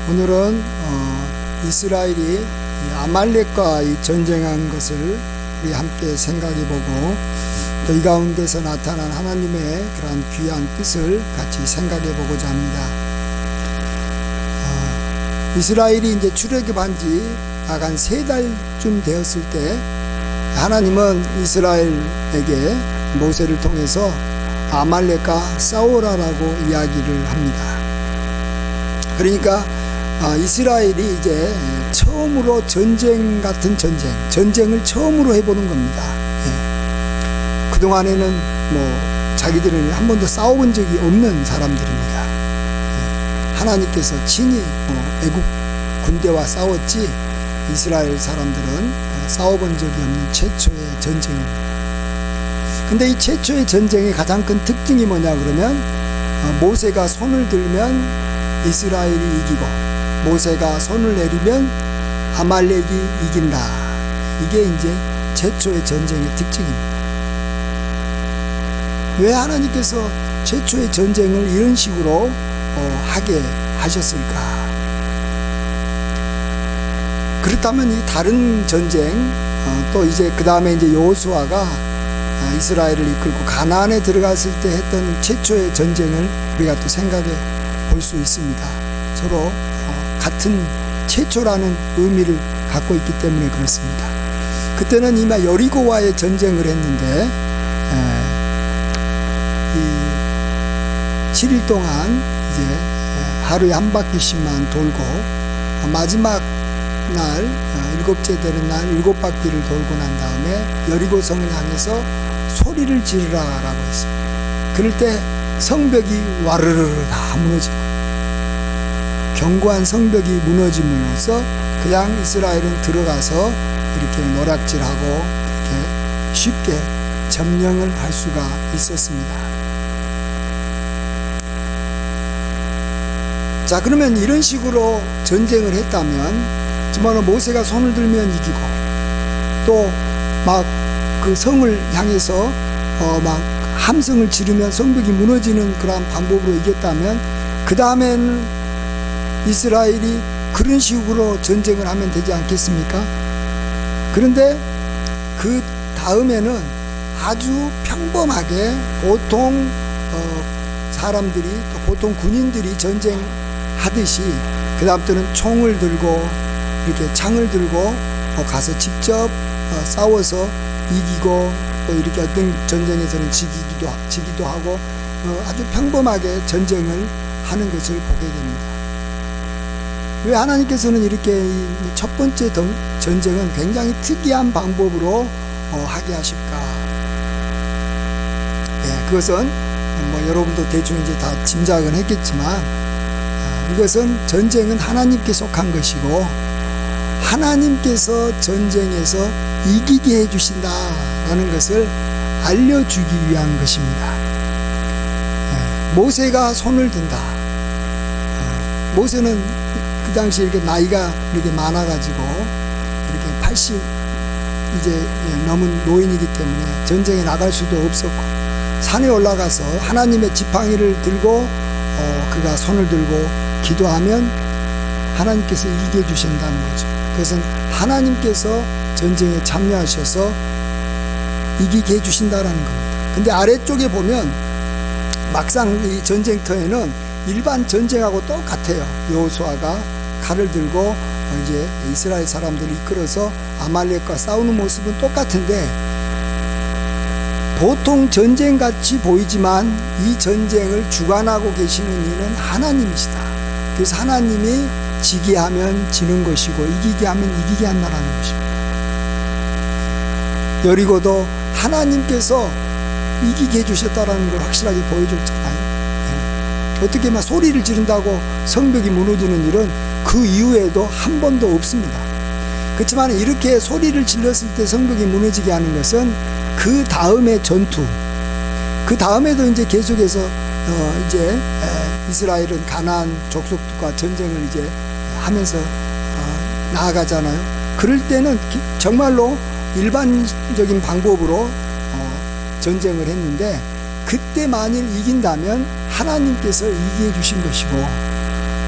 오늘은 이스라엘이 아말렉과 전쟁한 것을 우리 함께 생각해보고 또 이 가운데서 나타난 하나님의 그러한 귀한 뜻을 같이 생각해보고자 합니다. 이스라엘이 이제 출애굽한 지 약 한 3달쯤 되었을 때 하나님은 이스라엘에게 모세를 통해서 아말렉과 싸우라라고 이야기를 합니다. 그러니까 이스라엘이 이제 처음으로 전쟁 같은 전쟁을 처음으로 해보는 겁니다. 그동안에는 자기들은 한 번도 싸워본 적이 없는 사람들입니다. 하나님께서 친히 애국 군대와 싸웠지 이스라엘 사람들은 싸워본 적이 없는 최초의 전쟁입니다. 근데 이 최초의 전쟁의 가장 큰 특징이 뭐냐 그러면 모세가 손을 들면 이스라엘이 이기고 모세가 손을 내리면 아말렉이 이긴다. 이게 이제 최초의 전쟁의 특징입니다. 왜 하나님께서 최초의 전쟁을 이런 식으로 하게 하셨을까? 그렇다면 이 다른 전쟁 또 이제 그 다음에 이제 여호수아가 이스라엘을 이끌고 가나안에 들어갔을 때 했던 최초의 전쟁을 우리가 또 생각해 볼 수 있습니다. 서로 같은 최초라는 의미를 갖고 있기 때문에 그렇습니다. 그때는 이미 여리고와의 전쟁을 했는데 7일 동안 이제 하루에 한 바퀴씩만 돌고 마지막 날 7째 되는 날 7바퀴를 돌고 난 다음에 여리고성을 향해서 소리를 지르라라고 했습니다. 그럴 때 성벽이 와르르르 다 무너지고 견고한 성벽이 무너짐으로써 그냥 이스라엘은 들어가서 이렇게 노략질하고 이렇게 쉽게 점령을 할 수가 있었습니다. 자, 그러면 이런 식으로 전쟁을 했다면 정말 모세가 손을 들면 이기고 또 막 그 성을 향해서 막 함성을 지르면 성벽이 무너지는 그러한 방법으로 이겼다면 그 다음에는 이스라엘이 그런 식으로 전쟁을 하면 되지 않겠습니까? 그런데 그 다음에는 아주 평범하게 보통 사람들이 또 보통 군인들이 전쟁하듯이 그 다음부터는 총을 들고 이렇게 창을 들고 가서 직접 싸워서 이기고 또 이렇게 어떤 전쟁에서는 지기도 하고 아주 평범하게 전쟁을 하는 것을 보게 됩니다. 왜 하나님께서는 이렇게 첫 번째 전쟁은 굉장히 특이한 방법으로 하게 하실까? 그것은 여러분도 대충 이제 다 짐작은 했겠지만 이것은 전쟁은 하나님께 속한 것이고 하나님께서 전쟁에서 이기게 해주신다라는 것을 알려주기 위한 것입니다. 모세가 손을 든다. 모세는 그 당시 이렇게 나이가 이렇게 많아가지고 이렇게 80 이제 넘은 노인이기 때문에 전쟁에 나갈 수도 없었고 산에 올라가서 하나님의 지팡이를 들고 그가 손을 들고 기도하면 하나님께서 이겨주신다는 거죠. 그것은 하나님께서 전쟁에 참여하셔서 이기게 해주신다라는 겁니다. 근데 아래쪽에 보면 막상 이 전쟁터에는 일반 전쟁하고 똑같아요. 여호수아가 칼을 들고 이제 이스라엘 사람들을 이끌어서 아말렉과 싸우는 모습은 똑같은데 보통 전쟁같이 보이지만 이 전쟁을 주관하고 계시는 이는 하나님이시다. 그래서 하나님이 지게 하면 지는 것이고 이기게 하면 이기게 한다는 것입니다. 여리고도 하나님께서 이기게 해주셨다는 걸 확실하게 보여줬잖아요. 어떻게 막 소리를 지른다고 성벽이 무너지는 일은 그 이후에도 한 번도 없습니다. 그렇지만 이렇게 소리를 질렀을 때 성벽이 무너지게 하는 것은 그 다음의 전투, 그 다음에도 이제 계속해서 이제 이스라엘은 가나안 족속과 전쟁을 이제 하면서 나아가잖아요. 그럴 때는 정말로 일반적인 방법으로 전쟁을 했는데 그때 만일 이긴다면 하나님께서 이기해 주신 것이고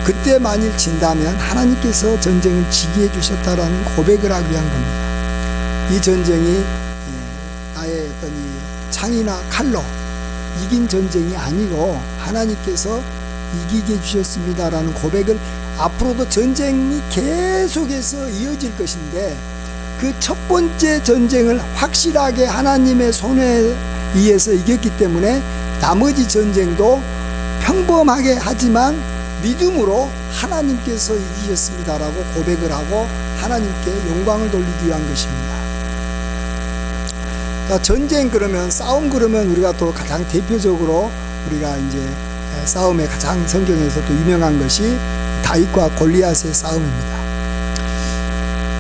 그때 만일 진다면 하나님께서 전쟁을 지게 해주셨다라는 고백을 하기 위한 겁니다. 이 전쟁이 나의 어떤 이 창이나 칼로 이긴 전쟁이 아니고 하나님께서 이기게 해주셨습니다라는 고백을, 앞으로도 전쟁이 계속해서 이어질 것인데 그 첫 번째 전쟁을 확실하게 하나님의 손에 의해서 이겼기 때문에 나머지 전쟁도 평범하게 하지만 믿음으로 하나님께서 이기셨습니다라고 고백을 하고 하나님께 영광을 돌리기 위한 것입니다. 자, 전쟁 그러면, 싸움 그러면 우리가 또 가장 대표적으로 우리가 이제 싸움에 가장 성경에서 또 유명한 것이 다윗과 골리앗의 싸움입니다.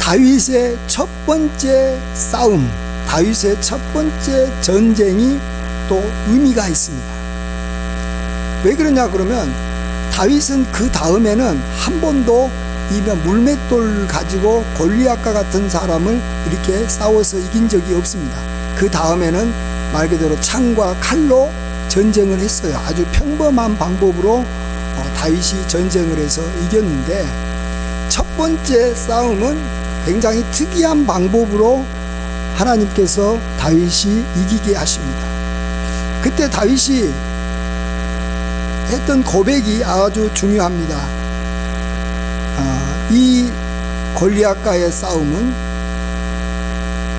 다윗의 첫 번째 싸움, 다윗의 첫 번째 전쟁이 또 의미가 있습니다. 왜 그러냐 그러면 다윗은 그 다음에는 한 번도 이 물맷돌 가지고 골리앗과 같은 사람을 이렇게 싸워서 이긴 적이 없습니다. 그 다음에는 말 그대로 창과 칼로 전쟁을 했어요. 아주 평범한 방법으로 다윗이 전쟁을 해서 이겼는데, 첫 번째 싸움은 굉장히 특이한 방법으로 하나님께서 다윗이 이기게 하십니다. 그때 다윗이 했던 고백이 아주 중요합니다. 이 골리앗과의 싸움은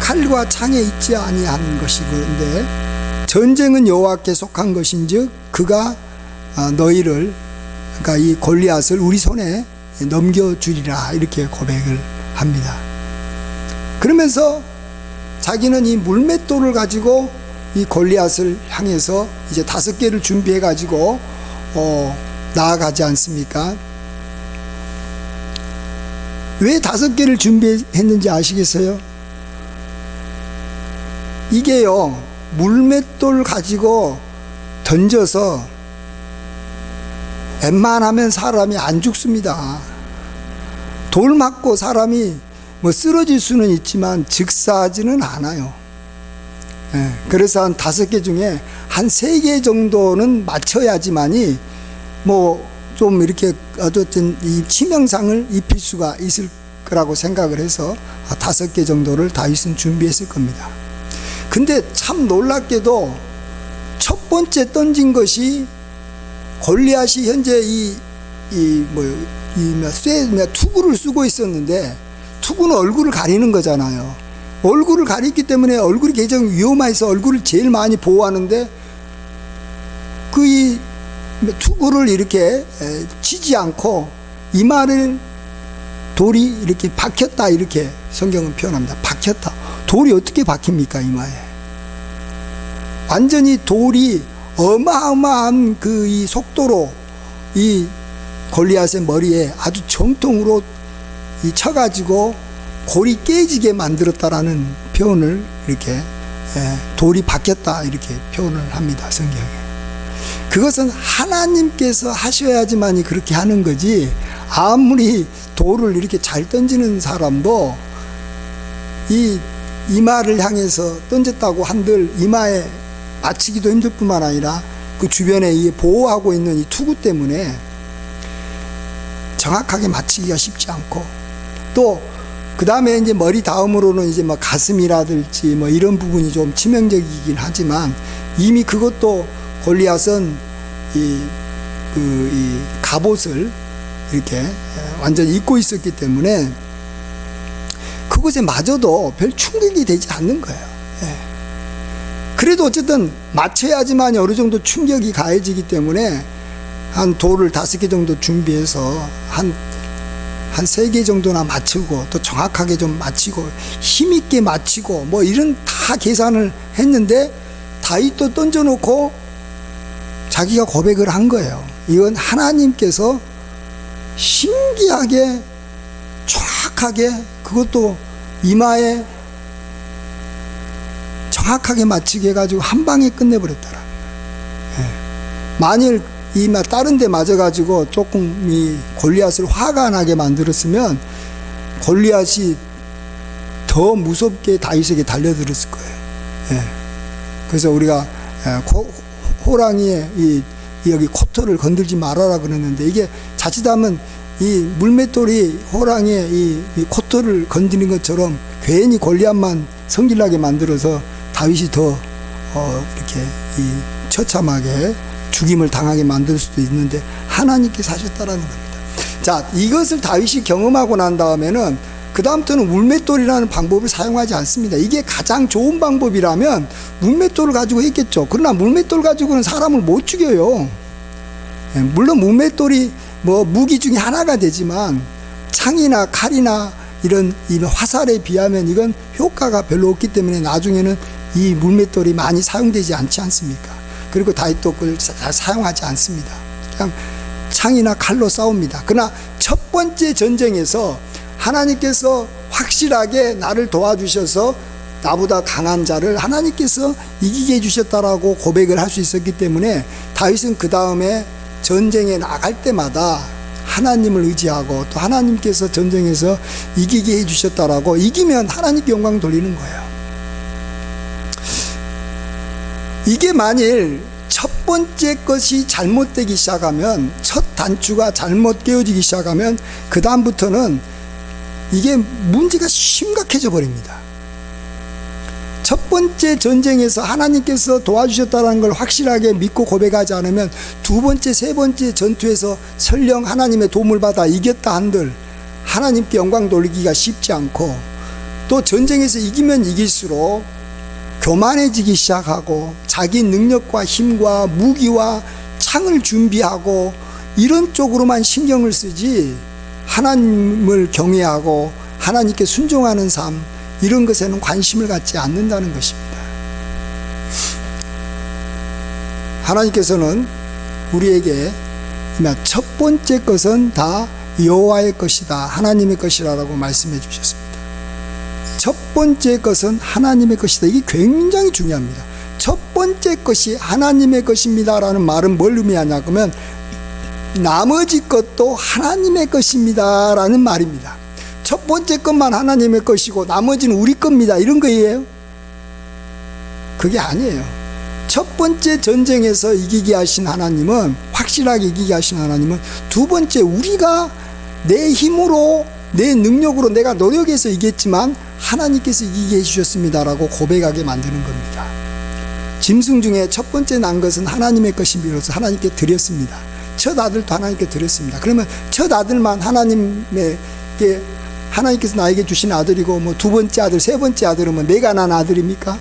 칼과 창에 있지 아니한 것이건데 전쟁은 여호와께 속한 것인즉 그가 너희를, 그러니까 이 골리앗을 우리 손에 넘겨주리라, 이렇게 고백을 합니다. 그러면서 자기는 이 물맷돌을 가지고 이 골리앗을 향해서 이제 5개를 준비해 가지고 나아가지 않습니까? 왜 5개를 준비했는지 아시겠어요? 이게요, 물맷돌 가지고 던져서 웬만하면 사람이 안 죽습니다. 돌 맞고 사람이 쓰러질 수는 있지만 즉사하지는 않아요. 그래서 한 5개 중에 한 3개 정도는 맞춰야지만이 좀 이렇게 어쨌든 이 치명상을 입힐 수가 있을 거라고 생각을 해서 5개 정도를 다윗은 준비했을 겁니다. 근데 참 놀랍게도 첫 번째 던진 것이 골리앗이 현재 투구를 쓰고 있었는데, 투구는 얼굴을 가리는 거잖아요. 얼굴을 가리기 때문에 얼굴이 굉장히 위험해서 얼굴을 제일 많이 보호하는데 이 투구를 이렇게 치지 않고 이마를 돌이 이렇게 박혔다, 이렇게 성경은 표현합니다. 박혔다. 돌이 어떻게 박힙니까? 이마에 완전히 돌이 어마어마한 이 속도로 이 골리앗의 머리에 아주 정통으로 쳐가지고 골이 깨지게 만들었다라는 표현을 이렇게 돌이 박혔다, 이렇게 표현을 합니다. 성경에. 그것은 하나님께서 하셔야지만이 그렇게 하는 거지, 아무리 돌을 이렇게 잘 던지는 사람도 이 이마를 향해서 던졌다고 한들 이마에 맞히기도 힘들 뿐만 아니라 그 주변에 보호하고 있는 이 투구 때문에 정확하게 맞히기가 쉽지 않고, 또 그 다음에 이제 머리 다음으로는 이제 가슴이라든지 이런 부분이 좀 치명적이긴 하지만 이미 그것도 골리앗은 이 갑옷을 이렇게 완전히 입고 있었기 때문에 그것에 마저도 별 충격이 되지 않는 거예요. 그래도 어쨌든 맞춰야지만 어느 정도 충격이 가해지기 때문에 한 돌을 5개 정도 준비해서 한 3개 정도나 맞추고, 또 정확하게 좀 맞추고 힘있게 맞추고 이런 다 계산을 했는데 다윗도 던져놓고 자기가 고백을 한 거예요. 이건 하나님께서 신기하게 정확하게, 그것도 이마에 정확하게 맞추게 해가지고 한 방에 끝내버렸더라. 만일 다른 데 맞아가지고 조금 이 골리앗을 화가 나게 만들었으면 골리앗이 더 무섭게 다윗에게 달려들었을 거예요. 그래서 우리가 호랑이의 이 여기 코털을 건들지 말아라 그러는데, 이게 자칫하면 이 물맷돌이 호랑이의 이 코털을 건드린 것처럼 괜히 골리앗만 성질나게 만들어서 다윗이 더 이렇게 이 처참하게 죽임을 당하게 만들 수도 있는데, 하나님께서 하셨다라는 겁니다. 자, 이것을 다윗이 경험하고 난 다음에는 그 다음부터는 물맷돌이라는 방법을 사용하지 않습니다. 이게 가장 좋은 방법이라면 물맷돌을 가지고 했겠죠. 그러나 물맷돌 가지고는 사람을 못 죽여요. 물론 물맷돌이 뭐 무기 중에 하나가 되지만 창이나 칼이나 이런 화살에 비하면 이건 효과가 별로 없기 때문에 나중에는 이 물맷돌이 많이 사용되지 않지 않습니까? 그리고 다윗도 그걸 잘 사용하지 않습니다. 그냥 창이나 칼로 싸웁니다. 그러나 첫 번째 전쟁에서 하나님께서 확실하게 나를 도와주셔서 나보다 강한 자를 하나님께서 이기게 해주셨다라고 고백을 할 수 있었기 때문에 다윗은 그 다음에 전쟁에 나갈 때마다 하나님을 의지하고 또 하나님께서 전쟁에서 이기게 해주셨다라고, 이기면 하나님께 영광 돌리는 거예요. 이게 만일 첫 번째 것이 잘못되기 시작하면, 첫 단추가 잘못 깨어지기 시작하면 그 다음부터는 이게 문제가 심각해져 버립니다. 첫 번째 전쟁에서 하나님께서 도와주셨다는 걸 확실하게 믿고 고백하지 않으면 두 번째, 세 번째 전투에서 설령 하나님의 도움을 받아 이겼다 한들 하나님께 영광 돌리기가 쉽지 않고, 또 전쟁에서 이기면 이길수록 교만해지기 시작하고 자기 능력과 힘과 무기와 창을 준비하고 이런 쪽으로만 신경을 쓰지 하나님을 경외하고 하나님께 순종하는 삶, 이런 것에는 관심을 갖지 않는다는 것입니다. 하나님께서는 우리에게 첫 번째 것은 다 여호와의 것이다, 하나님의 것이라고 말씀해 주셨습니다. 첫 번째 것은 하나님의 것이다. 이게 굉장히 중요합니다. 첫 번째 것이 하나님의 것입니다 라는 말은 뭘 의미하냐 그러면 나머지 것도 하나님의 것입니다 라는 말입니다. 첫 번째 것만 하나님의 것이고 나머지는 우리 겁니다, 이런 거예요? 그게 아니에요. 첫 번째 전쟁에서 이기게 하신 하나님은, 확실하게 이기게 하신 하나님은 두 번째, 우리가 내 힘으로 내 능력으로 내가 노력해서 이겼지만 하나님께서 이기게 해주셨습니다라고 고백하게 만드는 겁니다. 짐승 중에 첫 번째 난 것은 하나님의 것임으로써 하나님께 드렸습니다. 첫 아들도 하나님께 드렸습니다. 그러면 첫 아들만 하나님께서 나에게 주신 아들이고, 뭐 두 번째 아들, 세 번째 아들은 뭐 내가 난 아들입니까?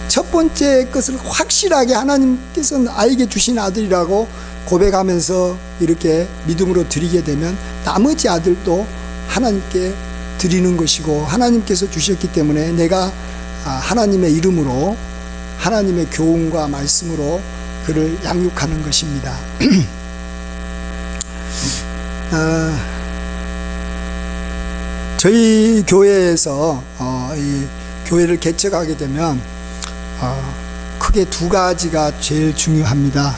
첫 번째 것을 확실하게 하나님께서 나에게 주신 아들이라고 고백하면서 이렇게 믿음으로 드리게 되면 나머지 아들도 하나님께 드리는 것이고, 하나님께서 주셨기 때문에 내가 하나님의 이름으로, 하나님의 교훈과 말씀으로 그를 양육하는 것입니다. 저희 교회에서 이 교회를 개척하게 되면 크게 두 가지가 제일 중요합니다.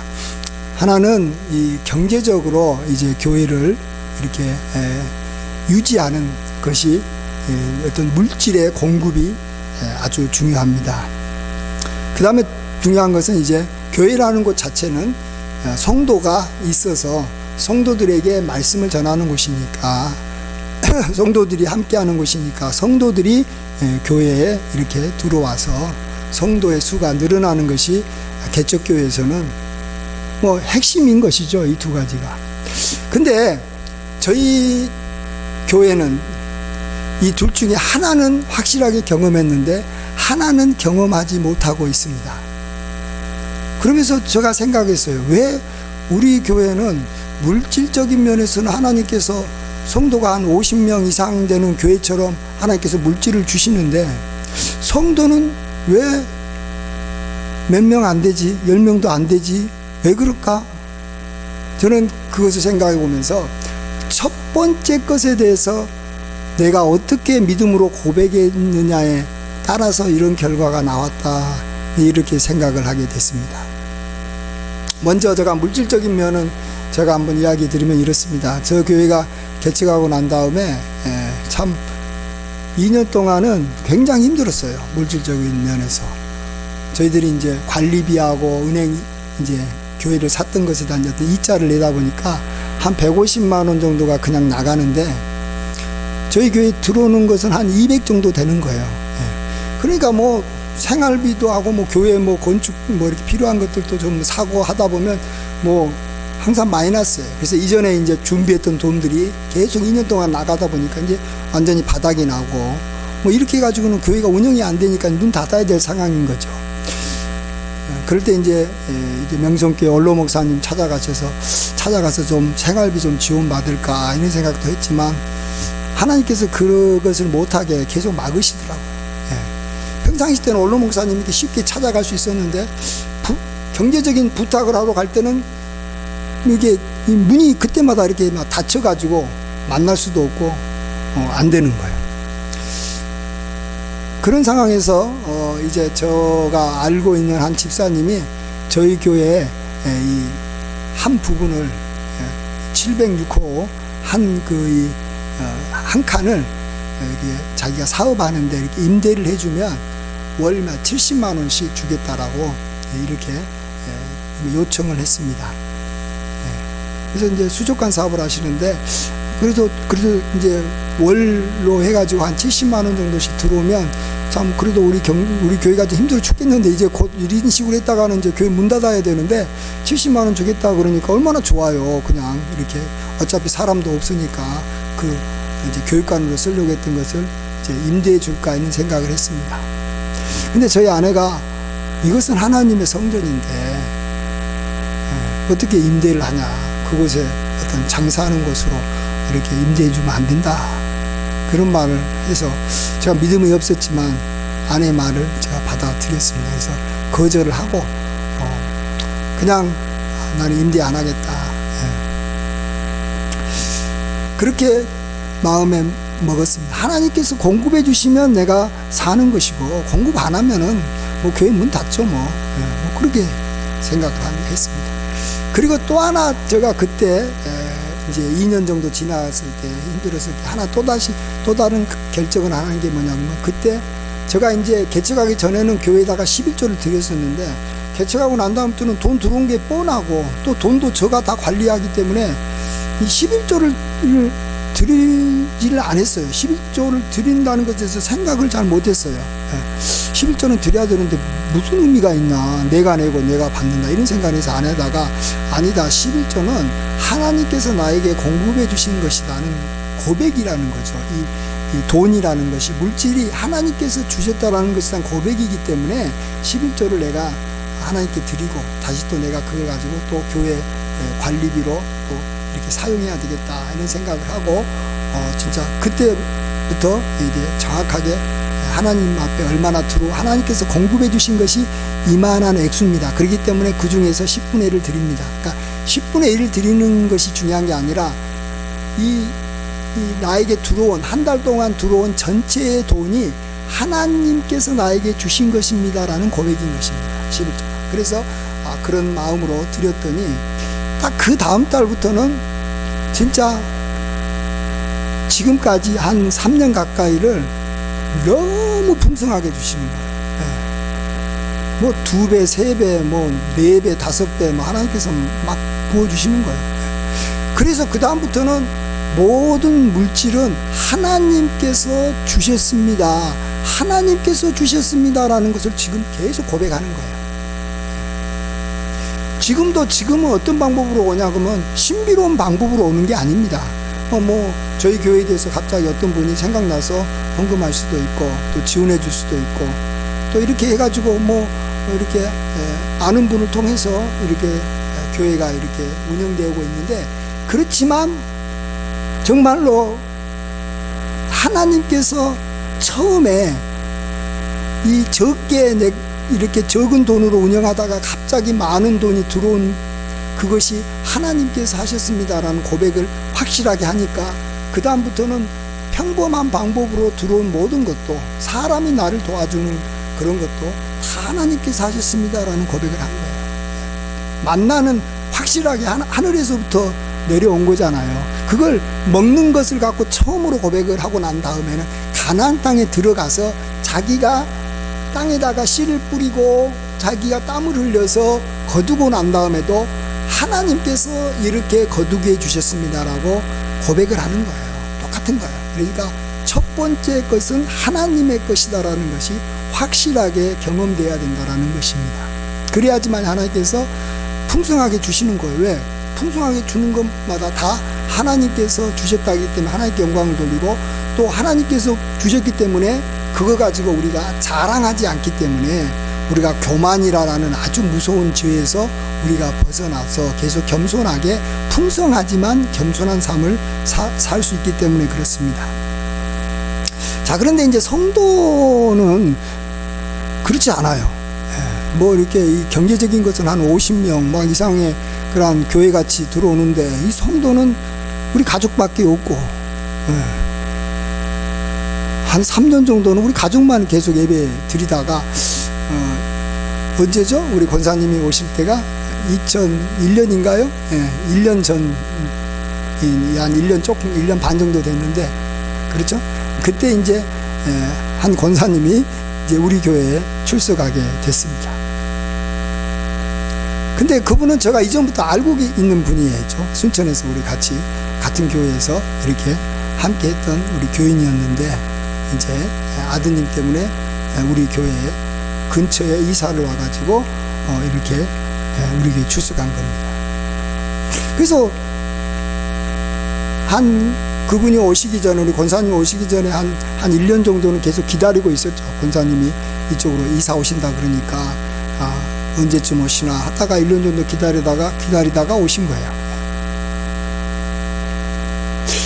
하나는 이 경제적으로 이제 교회를 이렇게 유지하는 것이, 어떤 물질의 공급이 아주 중요합니다. 그 다음에 중요한 것은 이제 교회라는 곳 자체는 성도가 있어서 성도들에게 말씀을 전하는 곳이니까, 성도들이 함께하는 곳이니까 성도들이 교회에 이렇게 들어와서 성도의 수가 늘어나는 것이 개척교회에서는 뭐 핵심인 것이죠, 이 두 가지가. 근데 저희 교회는 이 둘 중에 하나는 확실하게 경험했는데 하나는 경험하지 못하고 있습니다. 그러면서 제가 생각했어요. 왜 우리 교회는 물질적인 면에서는 하나님께서 성도가 한 50명 이상 되는 교회처럼 하나님께서 물질을 주시는데 성도는 왜 몇 명 안 되지? 10명도 안 되지? 왜 그럴까? 저는 그것을 생각해 보면서 첫 번째 것에 대해서 내가 어떻게 믿음으로 고백했느냐에 따라서 이런 결과가 나왔다, 이렇게 생각을 하게 됐습니다. 먼저 제가 물질적인 면은 제가 한번 이야기 드리면 이렇습니다. 저 교회가 개척하고 난 다음에 참 2년 동안은 굉장히 힘들었어요. 물질적인 면에서. 저희들이 이제 관리비하고 은행 이제 교회를 샀던 것에 대한 어떤 이자를 내다 보니까 한 150만 원 정도가 그냥 나가는데 저희 교회 들어오는 것은 한 200 정도 되는 거예요. 그러니까 뭐 생활비도 하고 뭐 교회 뭐 건축 뭐 이렇게 필요한 것들도 좀 사고 하다 보면 뭐 항상 마이너스예요. 그래서 이전에 이제 준비했던 돈들이 계속 2년 동안 나가다 보니까 이제 완전히 바닥이 나고 뭐 이렇게 해가지고는 교회가 운영이 안 되니까 눈 닫아야 될 상황인 거죠. 그럴 때 이제 명성교회 원로 목사님 찾아가서 좀 생활비 좀 지원 받을까 이런 생각도 했지만 하나님께서 그것을 못하게 계속 막으시더라고요. 평상시 때는 원로 목사님이 쉽게 찾아갈 수 있었는데 경제적인 부탁을 하러 갈 때는 이게 문이 그때마다 이렇게 막 닫혀가지고 만날 수도 없고 안 되는 거예요. 그런 상황에서 이제 제가 알고 있는 한 집사님이 저희 교회 이 한 부분을 706호 한 칸을 이렇게 자기가 사업하는데 이렇게 임대를 해주면 월말 70만 원씩 주겠다라고 이렇게 요청을 했습니다. 그래서 이제 수족관 사업을 하시는데 그래도 이제 월로 해가지고 한 70만 원 정도씩 들어오면 참 그래도 우리 교회가 좀 힘들어 죽겠는데 이제 곧 이런 식으로 했다가는 이제 교회 문 닫아야 되는데 70만 원 주겠다 그러니까 얼마나 좋아요. 그냥 이렇게 어차피 사람도 없으니까 그 이제 교육관으로 쓰려고 했던 것을 이제 임대해 줄까 이런 생각을 했습니다. 근데 저희 아내가 이것은 하나님의 성전인데 어떻게 임대를 하냐. 그곳에 어떤 장사하는 곳으로 이렇게 임대해 주면 안 된다. 그런 말을 해서 제가 믿음이 없었지만 아내의 말을 제가 받아들였습니다. 그래서 거절을 하고 그냥 나는 임대 안 하겠다. 그렇게 마음에 먹었습니다. 하나님께서 공급해 주시면 내가 사는 것이고 공급 안 하면은 뭐 교회 문 닫죠 뭐 그렇게 생각을 했습니다. 그리고 또 하나 제가 그때 이제 2년 정도 지났을 때 힘들었을 때 하나 또 다른 결정을 하는 게 뭐냐면 그때 제가 이제 개척하기 전에는 교회에다가 11조를 드렸었는데 개척하고 난 다음부터는 돈 들어온 게 뻔하고 또 돈도 제가 다 관리하기 때문에 이 11조를 드리지를 안 했어요. 11조를 드린다는 것에 대해서 생각을 잘 못했어요. 11조는 드려야 되는데 무슨 의미가 있나, 내가 내고 내가 받는다 이런 생각에서 안 하다가 아니다, 11조는 하나님께서 나에게 공급해 주신 것이라는 고백이라는 거죠. 이 돈이라는 것이 물질이 하나님께서 주셨다라는 것에 대한 고백이기 때문에 11조를 내가 하나님께 드리고 다시 또 내가 그걸 가지고 또 교회 관리비로 또 이렇게 사용해야 되겠다 이런 생각을 하고 진짜 그때부터 이제 정확하게 하나님 앞에 얼마나 하나님께서 공급해 주신 것이 이만한 액수입니다. 그렇기 때문에 그 중에서 10분의 1을 드립니다. 그러니까 10분의 1을 드리는 것이 중요한 게 아니라 이 나에게 들어온 한 달 동안 들어온 전체의 돈이 하나님께서 나에게 주신 것입니다라는 고백인 것입니다. 11조. 그래서 그런 마음으로 드렸더니 딱 그 다음 달부터는 진짜 지금까지 한 3년 가까이를 너무 풍성하게 주시는 거예요. 뭐 2배, 3배, 뭐 4배, 5배 뭐 하나님께서 막 부어주시는 거예요. 그래서 그 다음부터는 모든 물질은 하나님께서 주셨습니다. 하나님께서 주셨습니다라는 것을 지금 계속 고백하는 거예요. 지금은 어떤 방법으로 오냐 그러면 신비로운 방법으로 오는 게 아닙니다. 뭐 저희 교회에 대해서 갑자기 어떤 분이 생각나서 헌금할 수도 있고 또 지원해 줄 수도 있고 또 이렇게 해가지고 뭐 이렇게 아는 분을 통해서 이렇게 교회가 이렇게 운영되고 있는데, 그렇지만 정말로 하나님께서 처음에 이 이렇게 적은 돈으로 운영하다가 갑자기 많은 돈이 들어온 그것이 하나님께서 하셨습니다라는 고백을 확실하게 하니까 그 다음부터는 평범한 방법으로 들어온 모든 것도, 사람이 나를 도와주는 그런 것도 다 하나님께서 하셨습니다라는 고백을 한 거예요. 만나는 확실하게 하늘에서부터 내려온 거잖아요. 그걸 먹는 것을 갖고 처음으로 고백을 하고 난 다음에는 가나안 땅에 들어가서 자기가 땅에다가 씨를 뿌리고 자기가 땀을 흘려서 거두고 난 다음에도 하나님께서 이렇게 거두게 해주셨습니다라고 고백을 하는 거예요. 똑같은 거예요. 그러니까 첫 번째 것은 하나님의 것이다라는 것이 확실하게 경험돼야 된다라는 것입니다. 그래야지만 하나님께서 풍성하게 주시는 거예요. 왜? 풍성하게 주는 것마다 다 하나님께서 주셨다기 때문에 하나님께 영광을 돌리고, 또 하나님께서 주셨기 때문에 그거 가지고 우리가 자랑하지 않기 때문에 우리가 교만이라는 아주 무서운 죄에서 우리가 벗어나서 계속 겸손하게 풍성하지만 겸손한 삶을 살 수 있기 때문에 그렇습니다. 자, 그런데 이제 성도는 그렇지 않아요. 뭐 이렇게 이 경제적인 것은 한 50명 막 이상의 그런 교회 같이 들어오는데, 이 성도는 우리 가족밖에 없고, 한 3년 정도는 우리 가족만 계속 예배 드리다가, 언제죠? 우리 권사님이 오실 때가 2001년인가요? 1년 전, 한 1년 조금, 1년 반 정도 됐는데, 그렇죠? 그때 이제, 한 권사님이 이제 우리 교회에 출석하게 됐습니다. 근데 그분은 제가 이전부터 알고 있는 분이죠. 순천에서 우리 같이 같은 교회에서 이렇게 함께 했던 우리 교인이었는데, 이제 아드님 때문에 우리 교회 근처에 이사를 와가지고 이렇게 우리 교회에 출석한 겁니다. 그래서 그분이 오시기 전에, 우리 권사님 오시기 전에 한 1년 정도는 계속 기다리고 있었죠. 권사님이 이쪽으로 이사 오신다 그러니까 언제쯤 오시나 하다가 1년 정도 기다리다가 오신 거예요.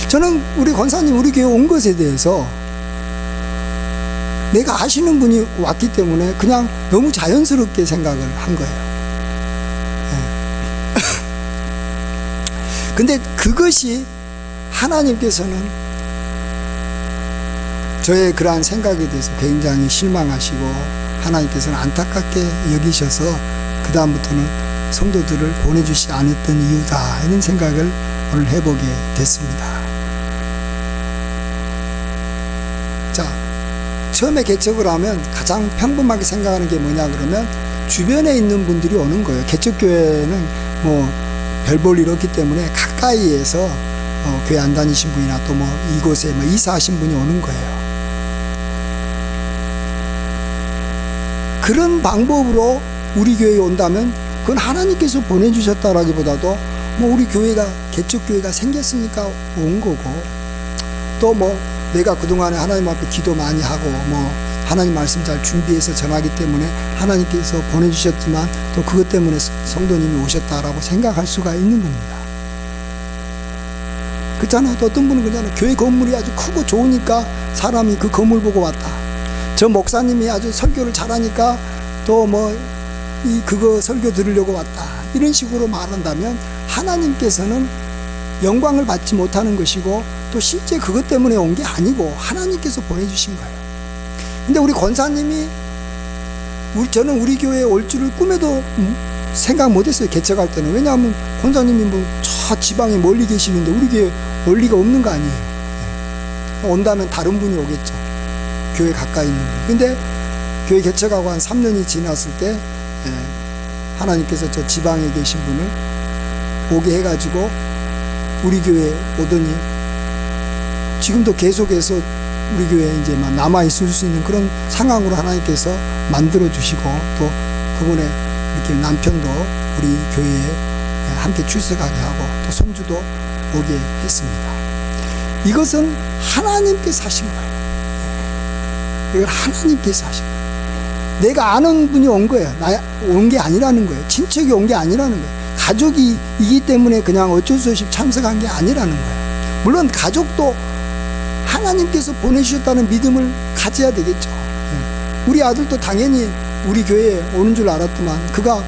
저는 우리 권사님 우리 교회 온 것에 대해서 내가 아시는 분이 왔기 때문에 그냥 너무 자연스럽게 생각을 한 거예요. 근데 그것이 하나님께서는 저의 그러한 생각에 대해서 굉장히 실망하시고, 하나님께서는 안타깝게 여기셔서 그 다음부터는 성도들을 보내주시 않았던 이유다, 이런 생각을 오늘 해보게 됐습니다. 자, 처음에 개척을 하면 가장 평범하게 생각하는 게 뭐냐 그러면 주변에 있는 분들이 오는 거예요. 개척교회는 뭐 별 볼 일 없기 때문에 가까이에서 교회 안 다니신 분이나 또 뭐 이곳에 뭐 이사하신 분이 오는 거예요. 그런 방법으로 우리 교회에 온다면 그건 하나님께서 보내주셨다라기보다도 뭐 우리 교회가 개척교회가 생겼으니까 온 거고, 또 뭐 내가 그동안에 하나님 앞에 기도 많이 하고 뭐 하나님 말씀 잘 준비해서 전하기 때문에 하나님께서 보내주셨지만 또 그것 때문에 성도님이 오셨다라고 생각할 수가 있는 겁니다. 그렇잖아요. 또 어떤 분은 그러잖아요. 교회 건물이 아주 크고 좋으니까 사람이 그 건물 보고 왔다. 저 목사님이 아주 설교를 잘하니까 또 뭐 그거 설교 들으려고 왔다. 이런 식으로 말한다면 하나님께서는 영광을 받지 못하는 것이고, 또 실제 그것 때문에 온 게 아니고 하나님께서 보내주신 거예요. 근데 우리 권사님이 저는 우리 교회에 올 줄을 꿈에도 생각 못했어요. 개척할 때는. 왜냐하면 권사님이 뭐 저 지방에 멀리 계시는데 우리 교회 올 리가 없는 거 아니에요. 온다면 다른 분이 오겠죠. 교회 가까이 있는 분. 근데 교회 개척하고 한 3년이 지났을 때 하나님께서 저 지방에 계신 분을 오게 해가지고 우리 교회에 오더니 지금도 계속해서 우리 교회에 이제 남아있을 수 있는 그런 상황으로 하나님께서 만들어주시고, 또 그분의 이렇게 남편도 우리 교회에 함께 출석하게 하고 또 손주도 오게 했습니다. 이것은 하나님께서 하신 거예요. 이걸 하나님께서 하신 거예요. 내가 아는 분이 온 거예요. 온 게 아니라는 거예요. 친척이 온 게 아니라는 거예요. 가족이기 때문에 그냥 어쩔 수 없이 참석한 게 아니라는 거예요. 물론 가족도 하나님께서 보내주셨다는 믿음을 가져야 되겠죠. 우리 아들도 당연히 우리 교회에 오는 줄 알았더만, 그가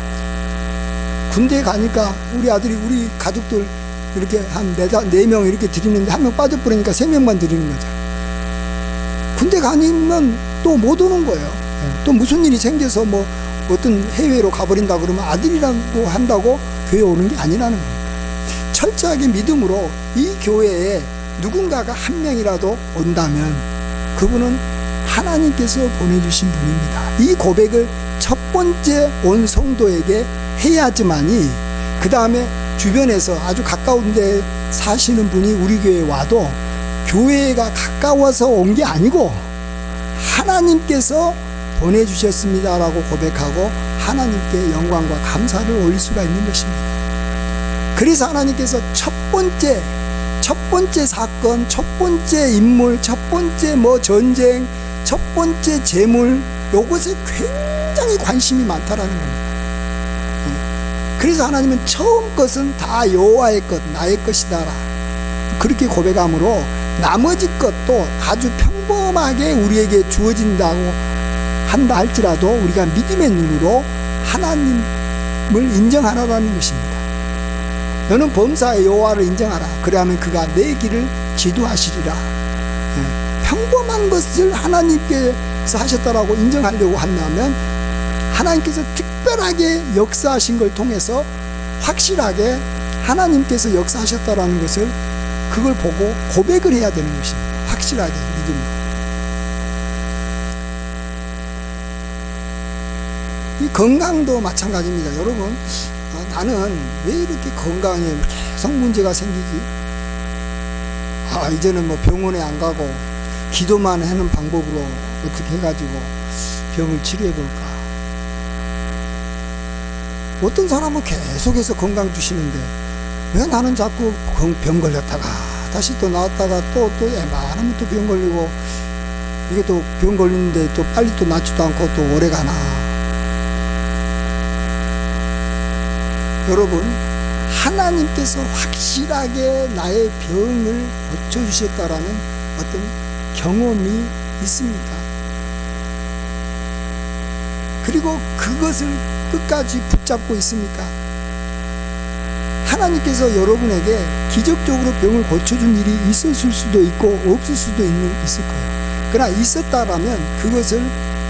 군대에 가니까 우리 아들이 우리 가족들 이렇게 한 4명 이렇게 드리는데 한 명 빠져버리니까 3명만 드리는 거죠. 군대 가니면 또 못 오는 거예요. 또 무슨 일이 생겨서 뭐 어떤 해외로 가버린다 그러면 아들이라고 한다고 교회 오는 게 아니라는 거예요. 철저하게 믿음으로 이 교회에 누군가가 한 명이라도 온다면 그분은 하나님께서 보내주신 분입니다. 이 고백을 첫 번째 온 성도에게 해야지만이 그 다음에 주변에서 아주 가까운 데 사시는 분이 우리 교회에 와도 교회가 가까워서 온 게 아니고 하나님께서 보내주셨습니다라고 고백하고 하나님께 영광과 감사를 올릴 수가 있는 것입니다. 그래서 하나님께서 첫 번째 사건, 첫 번째 인물, 첫 번째 전쟁, 첫 번째 재물, 요것에 굉장히 관심이 많다라는 겁니다. 그래서 하나님은 처음 것은 다 여호와의 것, 나의 것이다라 그렇게 고백함으로 나머지 것도 아주 평범하게 우리에게 주어진다고 한다 할지라도 우리가 믿음의 눈으로 하나님을 인정하라라는 것입니다. 너는 범사의 여호와를 인정하라. 그래야만 그가 내 길을 지도하시리라. 평범한 것을 하나님께서 하셨다라고 인정하려고 한다면 하나님께서 특별하게 역사하신 걸 통해서 확실하게 하나님께서 역사하셨다라는 것을 그걸 보고 고백을 해야 되는 것입니다. 확실하게 믿음으로. 이 건강도 마찬가지입니다. 여러분, 나는 왜 이렇게 건강에 계속 문제가 생기지? 이제는 병원에 안 가고 기도만 하는 방법으로 어떻게 해가지고 병을 치료해 볼까? 어떤 사람은 계속해서 건강 주시는데 왜 나는 자꾸 병 걸렸다가 다시 또 나왔다가 또 웬만하면 또 병 걸리고 이게 또 병 걸리는데 또 빨리 또 낫지도 않고 또 오래 가나? 여러분, 하나님께서 확실하게 나의 병을 고쳐주셨다라는 어떤 경험이 있습니까? 그리고 그것을 끝까지 붙잡고 있습니까? 하나님께서 여러분에게 기적적으로 병을 고쳐준 일이 있었을 수도 있고 없을 수도 있을 거예요. 그러나 있었다라면 그것을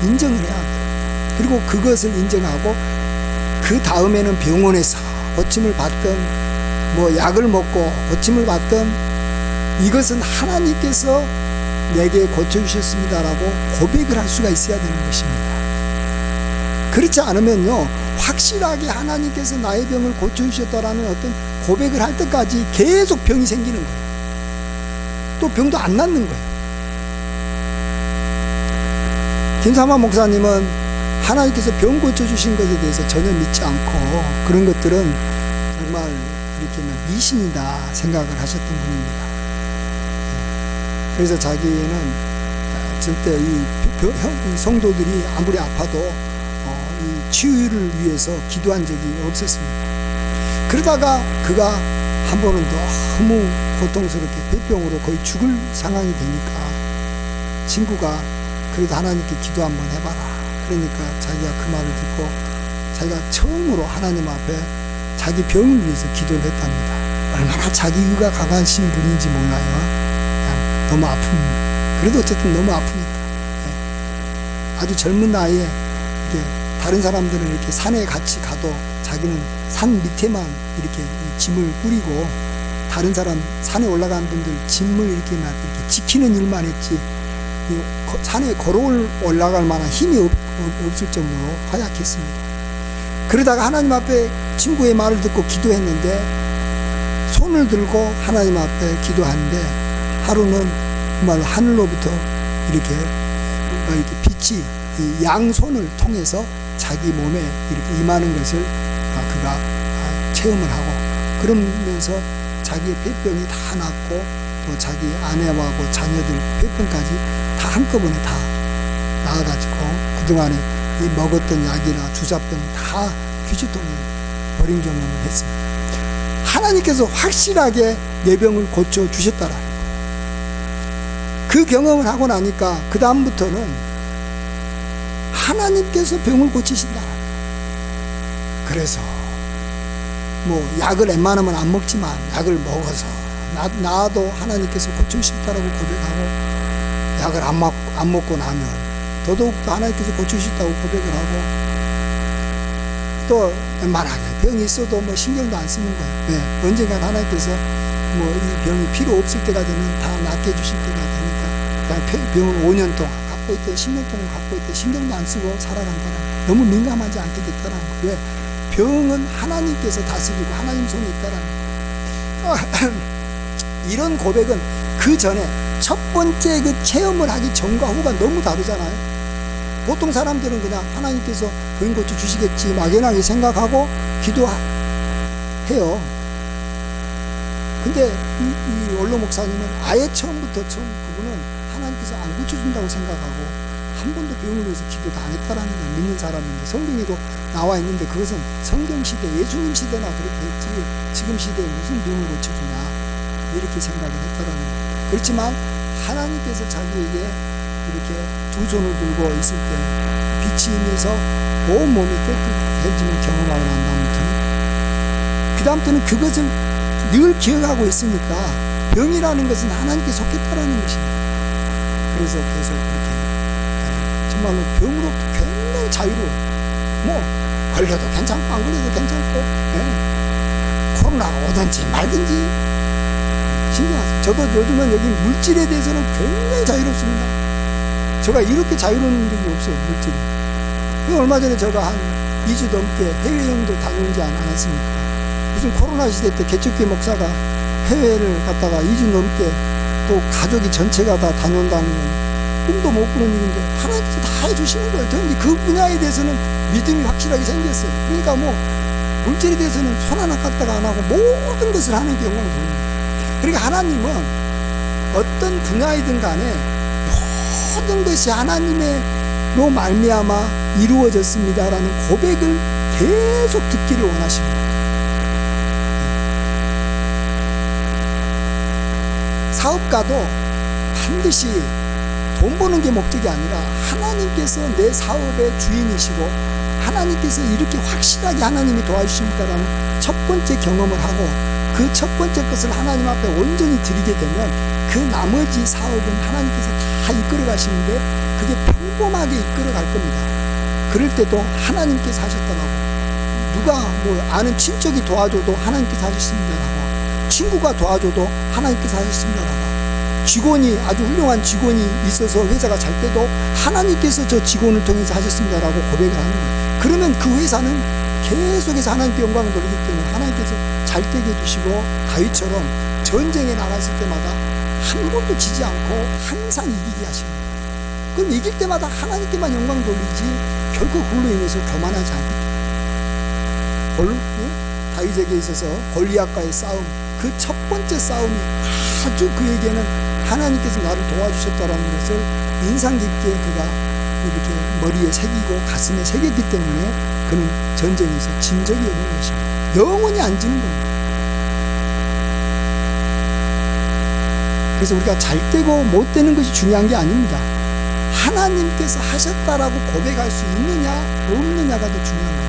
인정을 해야 돼요. 그리고 그것을 인정하고 그 다음에는 병원에서 고침을 받든 약을 먹고 고침을 받든 이것은 하나님께서 내게 고쳐주셨습니다라고 고백을 할 수가 있어야 되는 것입니다. 그렇지 않으면요, 확실하게 하나님께서 나의 병을 고쳐주셨다라는 어떤 고백을 할 때까지 계속 병이 생기는 거예요. 또 병도 안 낫는 거예요. 김삼환 목사님은 하나님께서 병 고쳐주신 것에 대해서 전혀 믿지 않고 그런 것들은 정말 이렇게 미신이다 생각을 하셨던 분입니다. 그래서 자기는 절대 이 성도들이 아무리 아파도 이 치유를 위해서 기도한 적이 없었습니다. 그러다가 그가 한 번은 너무 고통스럽게 폐병으로 거의 죽을 상황이 되니까 친구가 그래도 하나님께 기도 한번 해봐라. 그러니까 자기가 그 말을 듣고 자기가 처음으로 하나님 앞에 자기 병을 위해서 기도를 했답니다. 얼마나 자기 의가 강하신 분인지 몰라요. 그냥 너무 아픕니다. 그래도 어쨌든 너무 아픕니다. 아주 젊은 나이에 이게 다른 사람들은 이렇게 산에 같이 가도 자기는 산 밑에만 이렇게 짐을 꾸리고 다른 사람 산에 올라간 분들 짐을 이렇게 지키는 일만 했지 산에 올라갈 만한 힘이 없을 정도로 허약했습니다. 그러다가 하나님 앞에 친구의 말을 듣고 기도했는데 손을 들고 하나님 앞에 기도하는데 하루는 정말 하늘로부터 이렇게 빛이 이 양손을 통해서 자기 몸에 이렇게 임하는 것을 그가 체험을 하고 그러면서 자기의 폐병이 다 낫고 또 자기 아내와 자녀들 폐병까지 다 한꺼번에 다 나아가지고 그동안에 이 먹었던 약이나 주사병 다 휴지통에 버린 경험을 했습니다. 하나님께서 확실하게 내 병을 고쳐주셨다라는 거예요. 그 경험을 하고 나니까 그 다음부터는 하나님께서 병을 고치신다. 그래서 약을 웬만하면 안 먹지만 약을 먹어서 나도 하나님께서 고쳐주셨다라고 고백하고 약을 안 먹고 나면 더더욱더 하나님께서 고쳐주셨다고 고백을 하고 또 웬만하게 병이 있어도 신경도 안 쓰는 거예요. 네. 언젠가 하나님께서 이 병이 필요 없을 때가 되면 다 낫게 해주실 때가 되니까 그냥 병을 5년 동안 갖고 있든 10년 동안 갖고 있든 신경도 안 쓰고 살아간다는 거예요. 너무 민감하지 않게 됐다는 거예요. 왜? 병은 하나님께서 다스리고 하나님 손에 있다라는 거예요. 이런 고백은 그 전에 첫 번째 그 체험을 하기 전과 후가 너무 다르잖아요. 보통 사람들은 그냥 하나님께서 병 고쳐 주시겠지 막연하게 생각하고 기도해요. 근데 이 원로 목사님은 아예 처음부터 그분은 하나님께서 안 고쳐준다고 생각하고 한 번도 병을 위해서 기도도 안 했다라는 걸 믿는 사람인데, 성경에도 나와 있는데 그것은 성경 시대, 예수님 시대나 그렇게 했지 지금 시대에 무슨 병을 고쳐주냐 이렇게 생각을 했다라는 거예요. 그렇지만 하나님께서 자기에게 이렇게 두 손을 들고 있을 때 빛이 임해서 온 몸이 깨끗해지는 경험하고 난 다음부터는, 그 다음부터는 그것을 늘 기억하고 있으니까 병이라는 것은 하나님께 속했다라는 것입니다. 그래서 계속 그렇게 정말로 병으로부터 굉장히 자유로워. 뭐 걸려도 괜찮고 안 걸려도 괜찮고, 코로나가 오든지 말든지 신기하죠. 저도 요즘은 여기 물질에 대해서는 굉장히 자유롭습니다. 제가 이렇게 자유로운 적이 없어요, 물질이. 얼마 전에 제가 한 2주 넘게 해외여행도 다녀오지 않았습니까? 무슨 코로나 시대 때 개척교회 목사가 해외를 갔다가 2주 넘게 또 가족이 전체가 다 다녀온다는 건 꿈도 못 꾸는 일인데 하나님께서 다 해주시는 거예요. 저는 그 분야에 대해서는 믿음이 확실하게 생겼어요. 그러니까 뭐 물질에 대해서는 손 하나 까딱 안 하고 모든 것을 하나님께 영광을 돌립니다. 그러니까 하나님은 어떤 분야이든 간에 모든 것이 하나님의로 말미암아 이루어졌습니다라는 고백을 계속 듣기를 원하십니다. 사업가도 반드시 돈 버는 게 목적이 아니라 하나님께서 내 사업의 주인이시고 하나님께서 이렇게 확실하게 하나님이 도와주십니다라는 첫 번째 경험을 하고 그 첫 번째 것을 하나님 앞에 온전히 드리게 되면 그 나머지 사업은 하나님께서 다 이끌어 가시는데 그게 평범하게 이끌어 갈 겁니다. 그럴 때도 하나님께서 하셨다라고, 누가 뭐 아는 친척이 도와줘도 하나님께서 하셨습니다라고, 친구가 도와줘도 하나님께서 하셨습니다라고, 직원이 아주 훌륭한 직원이 있어서 회사가 잘 때도 하나님께서 저 직원을 통해서 하셨습니다라고 고백을 하는 거예요. 그러면 그 회사는 계속해서 하나님께 영광을 돌리기 때문에 하나님께서 잘 되게 해주시고, 다윗처럼 전쟁에 나갔을 때마다 한 번도 지지 않고 항상 이기게 하십니다. 그럼 이길 때마다 하나님께만 영광 돌리지 결코 그걸로 인해서 교만하지 않기 때문에. 다윗에게 있어서 골리앗과의 싸움, 그 첫 번째 싸움이 아주 그에게는 하나님께서 나를 도와주셨다라는 것을 인상 깊게 그가 이렇게 머리에 새기고 가슴에 새겼기 때문에 그는 전쟁에서 진 적이 없는 것입니다. 영원히 안 지는 겁니다. 그래서 우리가 잘 되고 못 되는 것이 중요한 게 아닙니다. 하나님께서 하셨다라고 고백할 수 있느냐 없느냐가 더 중요한 거예요.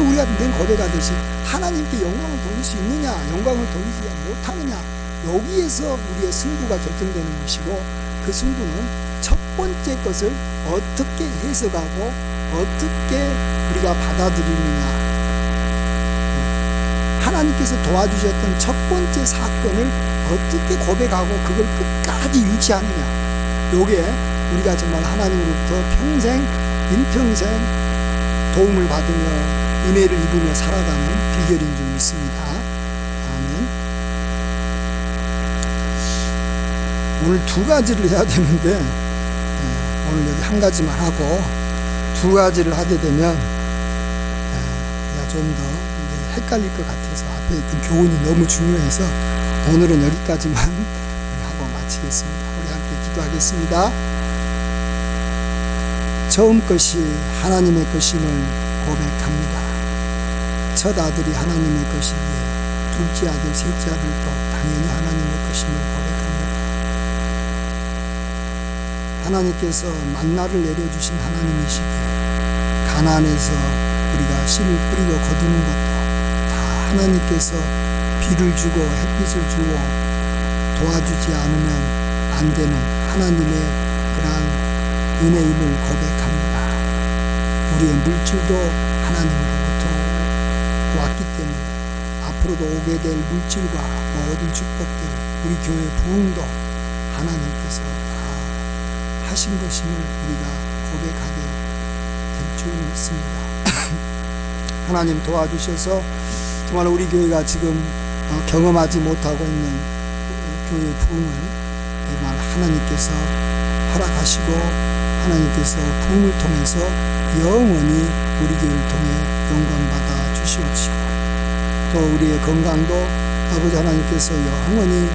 우리가 늘 고백하듯이 하나님께 영광을 돌릴 수 있느냐 영광을 돌리지 못하느냐, 여기에서 우리의 승부가 결정되는 것이고, 그 승부는 첫 번째 것을 어떻게 해석하고 어떻게 우리가 받아들이느냐, 하나님께서 도와주셨던 첫 번째 사건을 어떻게 고백하고 그걸 끝까지 유지하느냐, 요게 우리가 정말 하나님으로부터 평생 일평생 도움을 받으며 은혜를 입으며 살아가는 비결인 줄 믿습니다. 아멘. 오늘 두 가지를 해야 되는데 오늘 여기 한 가지만 하고 두 가지를 하게 되면 좀 더 헷갈릴 것 같아서 앞에 있던 교훈이 너무 중요해서 오늘은 여기까지만 하고 마치겠습니다. 우리 함께 기도하겠습니다. 처음 것이 하나님의 것임을 고백합니다. 첫 아들이 하나님의 것이기에 둘째 아들, 셋째 아들도 당연히 하나님의 것임을 고백합니다. 하나님께서 만나를 내려주신 하나님이시기에 가나안에서 우리가 씨를 뿌리고 거두는 것도 다 하나님께서 비를 주고 햇빛을 주고 도와주지 않으면 안 되는 하나님의 그러한 은혜임을 고백합니다. 우리의 물질도 하나님으로부터 왔기 때문에 앞으로도 오게 될 물질과 모든 축복들, 우리 교회 부흥도 하나님께서 다 하신 것임을 우리가 고백하게 될 줄 믿습니다. 하나님 도와주셔서 정말 우리 교회가 지금 경험하지 못하고 있는 교회 부흥을 정말 하나님께서 허락하시고 하나님께서 부흥을 통해서 영원히 우리 교회를 통해 영광받아 주시옵시고 또 우리의 건강도 아버지 하나님께서 영원히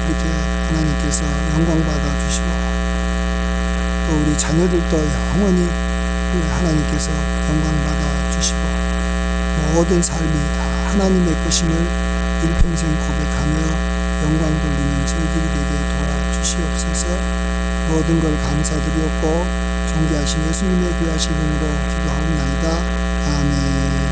이렇게 하나님께서 영광받아 주시고 또 우리 자녀들도 영원히 하나님께서 영광받아 주시고 모든 삶이 다 하나님의 것임을 일평생 고백하며 영광 돌리는 저희들이 되게 도와주시옵소서. 모든 걸 감사드렸고 존귀하신 예수님의 귀하신 이름으로 기도하옵나이다. 아멘.